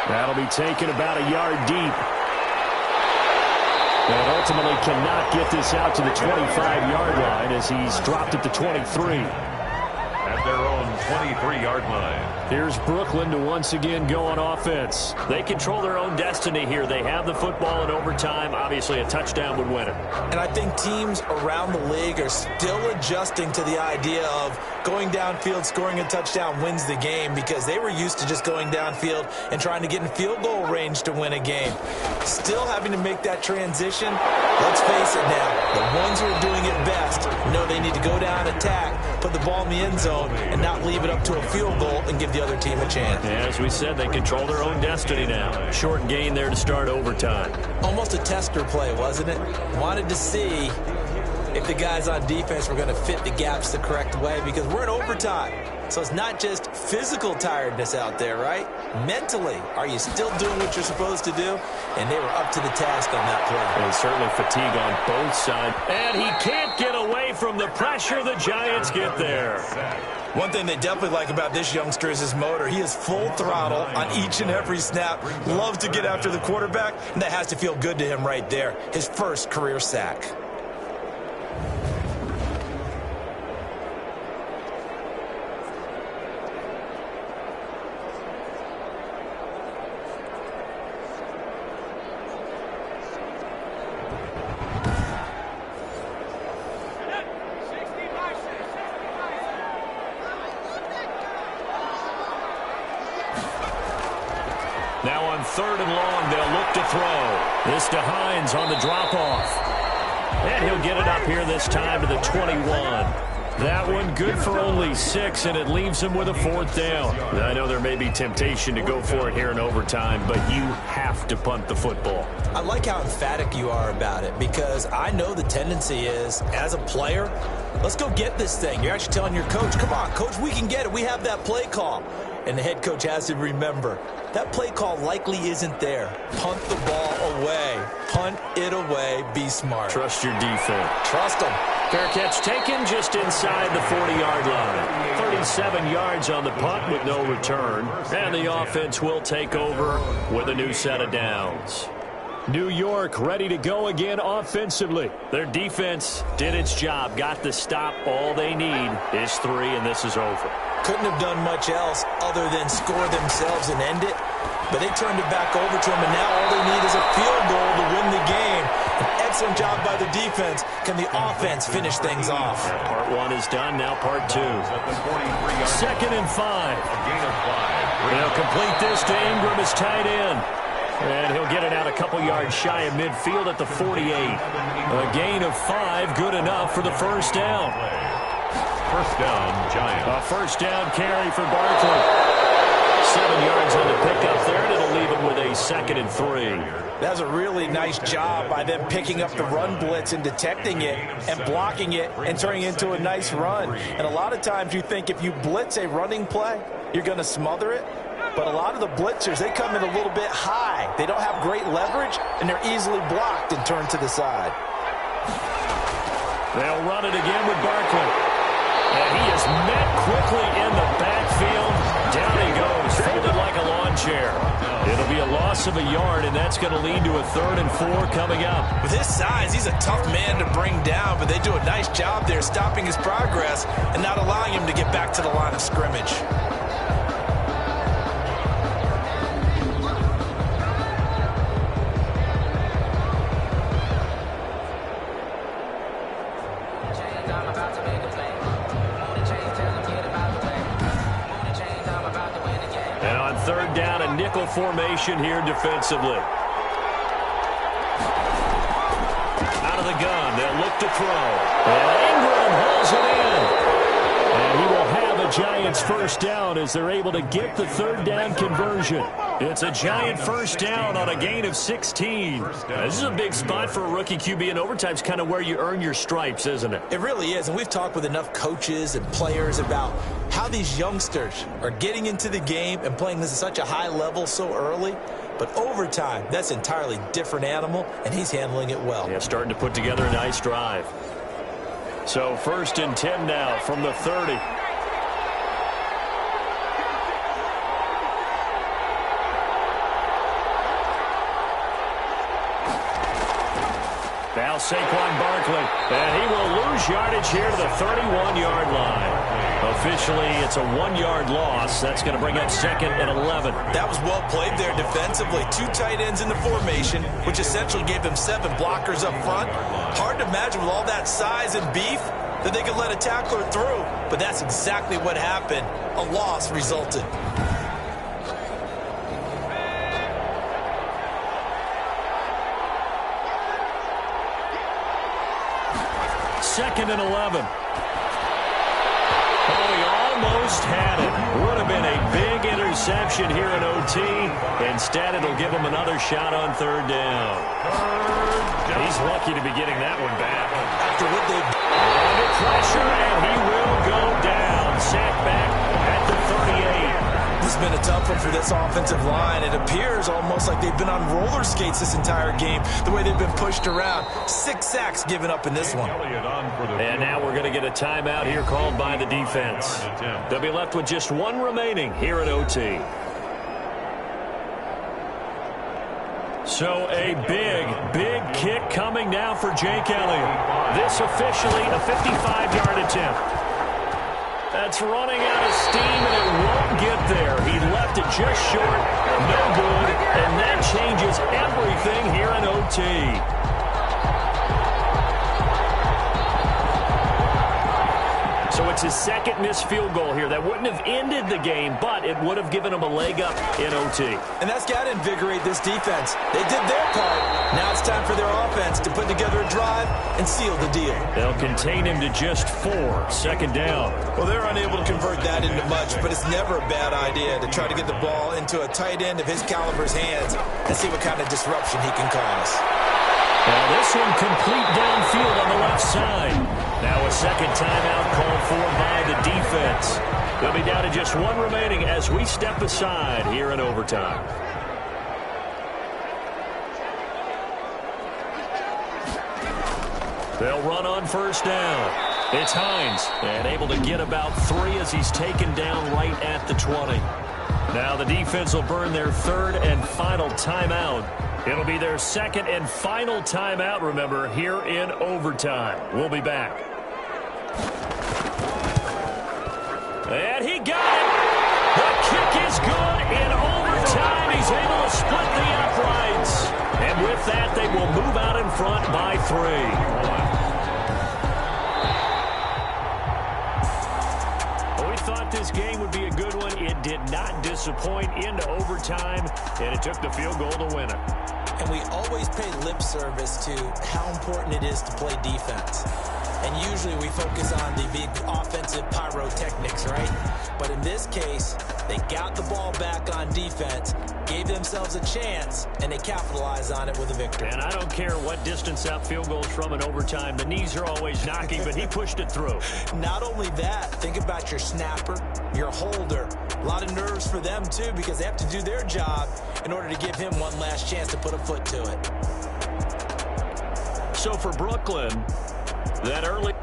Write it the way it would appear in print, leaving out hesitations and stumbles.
That'll be taken about a yard deep. And ultimately cannot get this out to the 25-yard line as he's dropped it to 23. At their own 23-yard line. Here's Brooklyn to once again go on offense. They control their own destiny here. They have the football in overtime. Obviously, a touchdown would win it. And I think teams around the league are still adjusting to the idea of going downfield, scoring a touchdown wins the game, because they were used to just going downfield and trying to get in field goal range to win a game. Still having to make that transition. Let's face it now, the ones who are doing it best know they need to go down, attack, put the ball in the end zone, and not leave it up to a field goal and give the other team a chance. Yeah, as we said, they control their own destiny now. Short gain there to start overtime. Almost a tester play, wasn't it? Wanted to see if the guys on defense were going to fit the gaps the correct way, because we're in overtime. So it's not just physical tiredness out there, right? Mentally, are you still doing what you're supposed to do? And they were up to the task on that play. And certainly fatigue on both sides. And he can't get away from the pressure. The Giants get there. One thing they definitely like about this youngster is his motor. He is full throttle on each and every snap. Loves to get after the quarterback, and that has to feel good to him right there. His first career sack. Now on 3rd and long, they'll look to throw. This to Hines on the drop-off. And he'll get it up here this time to the 21. That one good for only 6, and it leaves him with a 4th down. I know there may be temptation to go for it here in overtime, but you have to punt the football. I like how emphatic you are about it, because I know the tendency is, as a player, let's go get this thing. You're actually telling your coach, come on, coach, we can get it. We have that play call. And the head coach has to remember, that play call likely isn't there. Punt the ball away. Punt it away. Be smart. Trust your defense. Trust them. Fair catch taken just inside the 40-yard line. 37 yards on the punt with no return. And the offense will take over with a new set of downs. New York ready to go again offensively. Their defense did its job. Got the stop. All they need is 3, and this is over. Couldn't have done much else other than score themselves and end it. But they turned it back over to them, and now all they need is a field goal to win the game. An excellent job by the defense. Can the offense finish things off? Part 1 is done. Now part 2. 2nd and 5. They'll complete this to Ingram as tight end. And he'll get it out a couple yards shy of midfield at the 48. A gain of 5, good enough for the first down. First down, Giants. A first down carry for Barkley. 7 yards on the pickup there, and it'll leave him with a 2nd and 3. That was a really nice job by them picking up the run blitz and detecting it and blocking it and turning it into a nice run. And a lot of times you think if you blitz a running play, you're going to smother it. But a lot of the blitzers, they come in a little bit high. They don't have great leverage, and they're easily blocked and turned to the side. They'll run it again with Barkley. And he is met quickly in the backfield. Down he goes, folded like a lawn chair. It'll be a loss of a yard, and that's going to lead to a 3rd and 4 coming up. With his size, he's a tough man to bring down, but they do a nice job there stopping his progress and not allowing him to get back to the line of scrimmage. And on 3rd down, a nickel formation here defensively. Out of the gun, they'll look to throw. And Ingram hauls it in. And he will have a Giants first down as they're able to get the 3rd down conversion. It's a Giant first down on a gain of 16. This is a big spot for a rookie QB, and overtime's kind of where you earn your stripes, isn't it? It really is, and we've talked with enough coaches and players about how these youngsters are getting into the game and playing this at such a high level so early. But overtime, that's an entirely different animal, and he's handling it well. Yeah, starting to put together a nice drive. So 1st and 10 now from the 30. Saquon Barkley. And he will lose yardage here to the 31-yard line. Officially, it's a 1-yard loss. That's going to bring up 2nd and 11. That was well played there defensively. 2 tight ends in the formation, which essentially gave them 7 blockers up front. Hard to imagine with all that size and beef that they could let a tackler through. But that's exactly what happened. A loss resulted. Second and 11. Oh, he almost had it. Would have been a big interception here in OT. Instead, it'll give him another shot on 3rd down. He's lucky to be getting that one back. After what they've under pressure, and he will go down. Sacked back at the 38. This has been a tough one for this offensive line. It appears almost like they've been on roller skates this entire game, the way they've been pushed around. 6 sacks given up in this one. And now we're going to get a timeout here called by the defense. They'll be left with just 1 remaining here at OT. So a big kick coming now for Jake Elliott. This officially a 55-yard attempt. That's running out of steam, and it won't get there. He left it just short, no good, and that changes everything here in OT. So it's his 2nd missed field goal here. That wouldn't have ended the game, but it would have given him a leg up in OT. And that's got to invigorate this defense. They did their part. Now it's time for their offense to put together a drive and seal the deal. They'll contain him to just 4. 2nd down. Well, they're unable to convert that into much, but it's never a bad idea to try to get the ball into a tight end of his caliber's hands and see what kind of disruption he can cause. Now this one complete downfield on the left side. Now a 2nd timeout called for by the defense. They'll be down to just 1 remaining as we step aside here in overtime. They'll run on 1st down. It's Hines, and able to get about 3 as he's taken down right at the 20. Now the defense will burn their 3rd and final timeout. It'll be their 2nd and final timeout, remember, here in overtime. We'll be back. And he got it. The kick is good in overtime. He's able to split the uprights. And with that, they will move out in front by 3. This game would be a good one. It did not disappoint into overtime, and it took the field goal to win it. And we always pay lip service to how important it is to play defense. And usually we focus on the big offensive pyrotechnics, right? But in this case, they got the ball back on defense, gave themselves a chance, and they capitalized on it with a victory. And I don't care what distance that field goes from in overtime. The knees are always knocking, but he pushed it through. Not only that, think about your snapper, your holder. A lot of nerves for them, too, because they have to do their job in order to give him one last chance to put a foot to it. So for Brooklyn, that early...